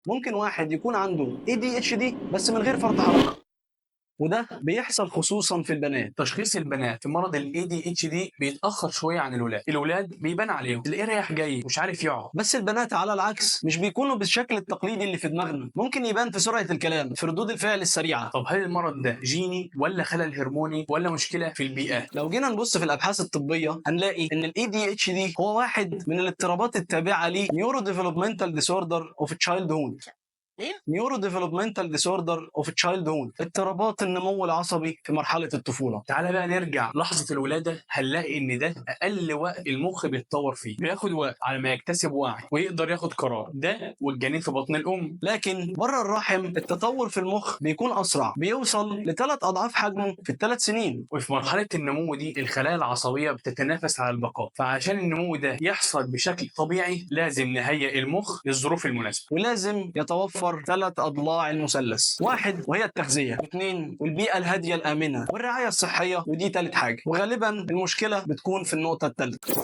ممكن واحد يكون عنده ADHD بس من غير فرط حركة، وده بيحصل خصوصا في البنات. تشخيص البنات في مرض ال ADHD بيتأخر شوية عن الولاد بيبان عليهم تلاقيه رايح جاي مش عارف يقعد. بس البنات على العكس مش بيكونوا بالشكل التقليدي اللي في دماغنا، ممكن يبان في سرعة الكلام، في ردود الفعل السريعة. طب هل المرض ده جيني ولا خلل هرموني ولا مشكلة في البيئة؟ لو جينا نبص في الابحاث الطبيه هنلاقي ان ال ADHD هو واحد من الاضطرابات التابعه ل Neuro Developmental Disorder of Childhood. نيورو ديفلوبمنتال ديسوردر اوف تشايلد هود، اضطرابات النمو العصبي في مرحله الطفوله. تعالى بقى نرجع لحظة الولادة، هنلاقي إن ده أقل وقت المخ بيتطور فيه، بياخد وقت على ما يكتسب وعي ويقدر ياخد قرار، ده والجنين في بطن الأم. لكن بره الرحم التطور في المخ بيكون اسرع، بيوصل ل3 اضعاف حجمه في ال3 سنين. وفي مرحلة النمو دي الخلايا العصبية بتتنافس على البقاء، فعشان النمو ده يحصل بشكل طبيعي لازم نهيئ المخ للظروف المناسبة. ولازم يتوفر 3 اضلاع المثلث: 1 وهي التغذيه، 2 والبيئه الهاديه الامنه، والرعايه الصحيه، ودي 3 حاجه. وغالبا المشكله بتكون في النقطه الثالثه.